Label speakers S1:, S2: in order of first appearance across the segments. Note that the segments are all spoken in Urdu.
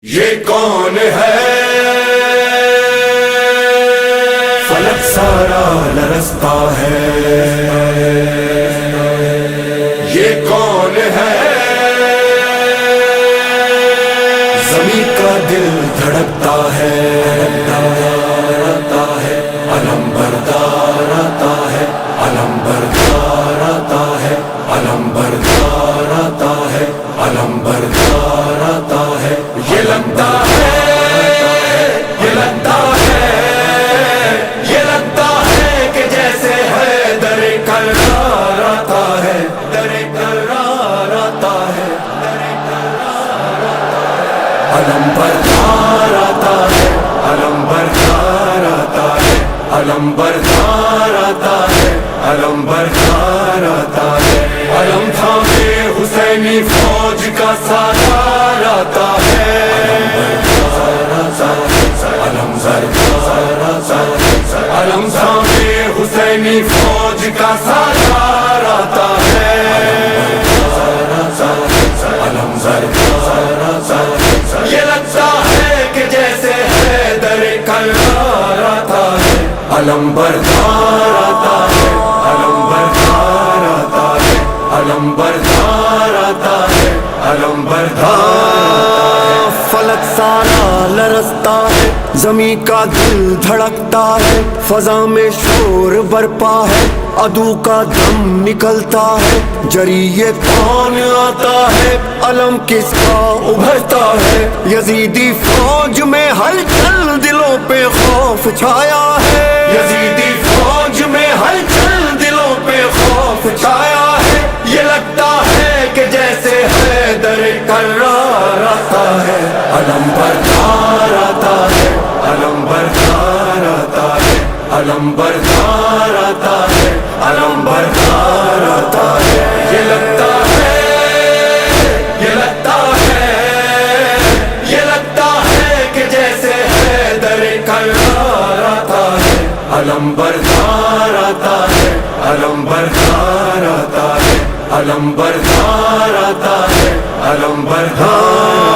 S1: یہ کون ہے فلک سارا لرزتا ہے، یہ کون ہے زمین کا دل دھڑکتا ہے، علم بردار آتا ہے، علم بردار آتا ہے، علم بردار آتا ہے، علم بردار آتا ہے۔ یہ لگتا ہے، یہ لگتا ہے، یہ لگتا ہے کہ جیسے ہے در کرار آتا ہے، در کرار آتا ہے، در کرار آتا ہے۔ علم بردار آتا ہے، علم بردار آتا ہے، علم بردار آتا ہے، علم بردار آتا ہے۔ علم تھامے حسینی فوج کا سالار آتا ہے، علم بردار آتا ہے، علم تھامے حسینی فوج کا سالار آتا ہے، علم بردار آتا ہے۔ یہ لگتا ہے کہ جیسے ہے در کرار آتا ہے، علم بردار آتا ہے، علم بردار آتا ہے، علم بردار آتا ہے، علم بردار آتا ہے۔
S2: فلک سارا لرزتا ہے، زمین کا دل دھڑکتا ہے، فضا میں شور برپا ہے، عدو کا دم نکلتا ہے، جری یہ کون آتا ہے، علم کس کا ابھرتا ہے، یزیدی فوج میں ہلچل دلوں پہ خوف چھایا ہے،
S1: یزیدی فوج میں ہلچل دلوں پہ خوف چھایا ہے۔ یہ لگتا ہے کہ جیسے ہے در کرار آتا ہے، علم بردار آتا ہے، علم بردار آتا ہے، علم بردار آتا ہے، علم بردار آتا ہے۔ یہ لگتا ہے، یہ لگتا ہے، یہ لگتا ہے کہ جیسے ہے در کرار آتا ہے، علم بردار آتا ہے، علم بردار آتا ہے، علم بردار آتا ہے، علم بردار آتا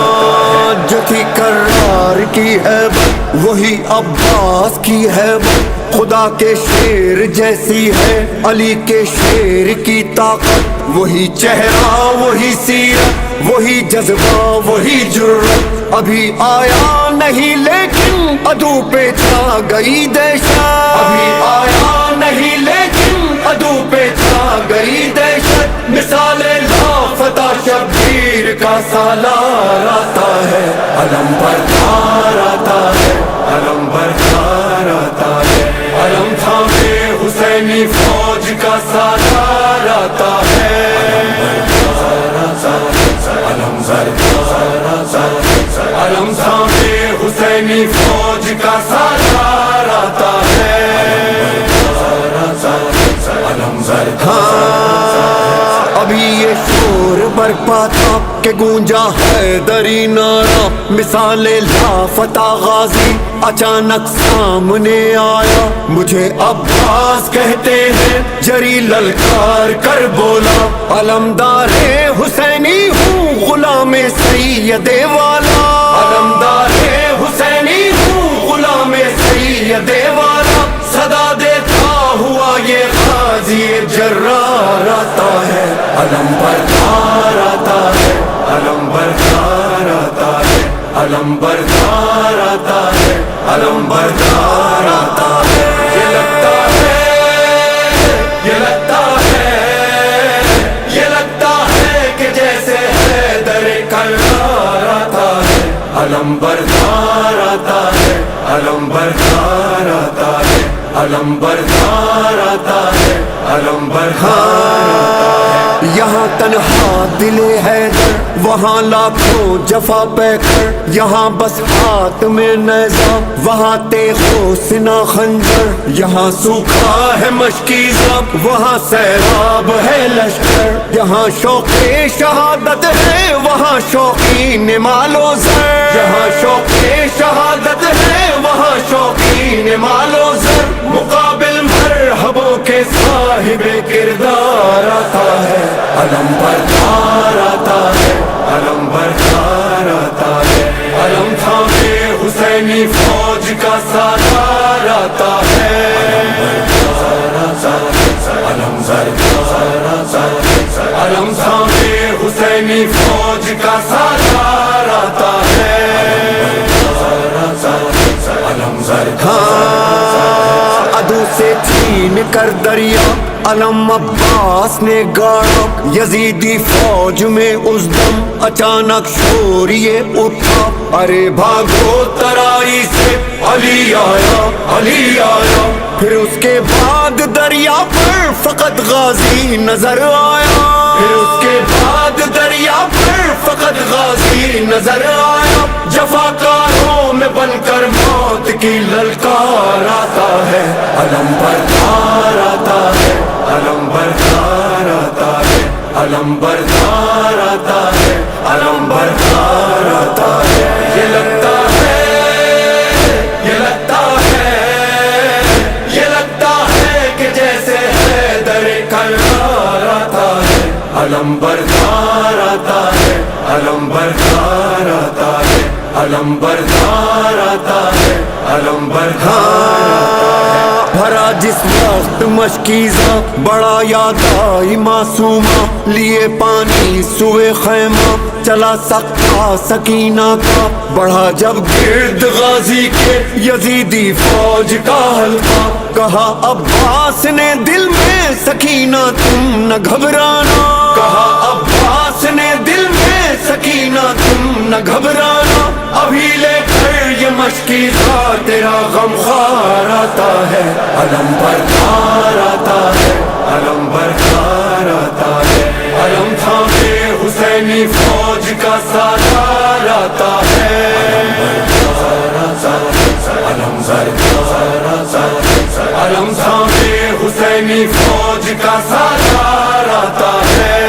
S1: ہے۔
S2: جو تھی کرار کی ہیبت وہی عباس کی ہیبت، خدا کے شیر جیسی ہے علی کے شیر کی طاقت، وہی چہرہ وہی سیرت وہی جذبہ وہی جرت، ابھی آیا نہیں لیکن عدو پہ چھا گئی دہشت،
S1: ابھی آیا نہیں لیکن عدو پہ چھا گئی دہشت، مثال لافتہ شبیر کا سالار آتا ہے، علم بردار آتا ہے، علم بردار آتا ہے، علم تھامے حسینی فوج کا سالار آتا ہے، علم بردار آتا ہے، علم تھامے حسینی فوج کا سالار آتا ہے، علم
S2: ابھی یہ شور برپا تھا کہ گونجا حیدری نعرہ، مثال لافتہ غازی اچانک سامنے آیا، مجھے عباس کہتے ہیں جری للکار کر بولا، علمدار حسینی ہوں غلام سید والا،
S1: علمدار حسینی ہوں غلام سید والا، صدا دیتا ہوا یہ غازی جرار آتا ہے، علم بردار آتا ہے، علم بردار آتا ہے، علم بردار آتا ہے، علم بردار آتا ہے۔ یہ لگتا ہے، یہ لگتا ہے، یہ لگتا ہے کہ جیسے ہے در کرار آتا ہے، علم بردار آتا ہے، علم بردار آتا ہے، علم بردار آتا ہے، علم بردار آتا ہے۔
S2: یہاں تنہا دل حیدر وہاں لاکھوں جفا پہ کر، یہاں بس ہاتھ میں نیزہ وہاں تیغ و سنا خنجر، یہاں سوکھا ہے مشکی زب وہاں سیراب ہے لشکر، یہاں شوق شہادت ہے وہاں شوقین مال و زر،
S1: یہاں شوق شہادت ہے وہاں شوقین مال و زر، مقابل مرحبوں کے صاحب کردار آتا ہے، علم بردار آتا ہے، علم بردار آتا ہے، علم
S2: در دریا علم عباس نے گاڑا یزیدی فوج میں اس دم اچانک شور یہ اٹھا ارے بھاگو ترائی سے علی آیا علی آیا پھر اس کے بعد دریا پر فقط غازی نظر آیا پھر اس کے بعد دریا پر فقط غازی نظر آیا جفاکاروں میں بن کر موت کی للکار آتا ہے علم بردار آتا ہے علم بردار آتا ہے علم بردار آتا ہے علم بردار آتا ہے یہ لگتا ہے یہ لگتا ہے یہ لگتا ہے کہ جیسے حیدر کرار آتا ہے علم بردار آتا ہے علم بردار آتا ہے علم بردار آتا ہے علم بردار آتا ہے بھرا جس وقت مشکیزہ بڑا یاد آئی معصومہ لیے پانی سوئے خیمہ چلا سکتا سکینہ کا بڑھا جب گرد غازی کے یزیدی فوج کا حلقہ کہا عباس نے دل میں سکینہ تم نہ گھبرانا کہا عباس نے دل میں سکینہ تم نہ گھبرانا ابھی لے کر یہ مشکیزہ تیرا غم خوار آتا ہے علم بردار آتا ہے علم بردار آتا ہے علم تھامے حسینی فوج کا سالار آتا ہے علم بردار آتا ہے علم تھامے حسینی فوج کا سالار آتا ہے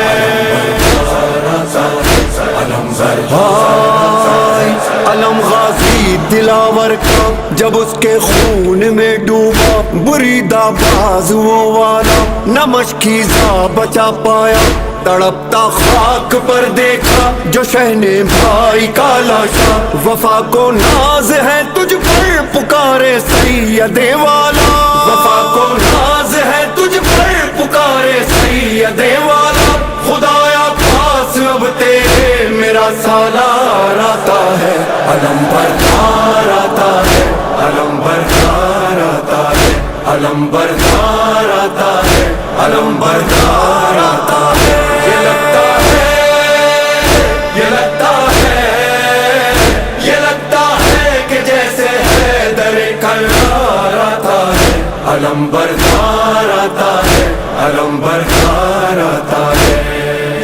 S2: علم غازی دلاور کا جب اس کے خون میں ڈوبا بریدہ بازوؤں والا نہ مشکیزہ بچا پایا تڑپتا خاک پر دیکھا جو شہنے بھائی کا لاشا وفا کو ناز ہے تجھ پر پکارے سید والا وفا کو ناز ہے تجھ پر پکارے سید والا خدایا پاس اب تیرے میرا سالار آتا ہے علم بردار آتا ہے علم بردار آتا ہے علم بردار آتا ہے علم بردار آتا ہے یہ لگتا ہے یہ لگتا ہے یہ لگتا ہے کہ جیسے حیدر کرار آتا ہے علم بردار آتا ہے علم بردار آتا ہے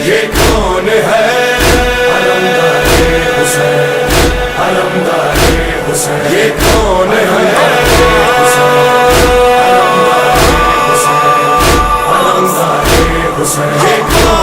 S2: یہ کون ہے علمدار حسین علمدار حسین یہ کون ہے علمدار حسین علمدار حسین یہ کون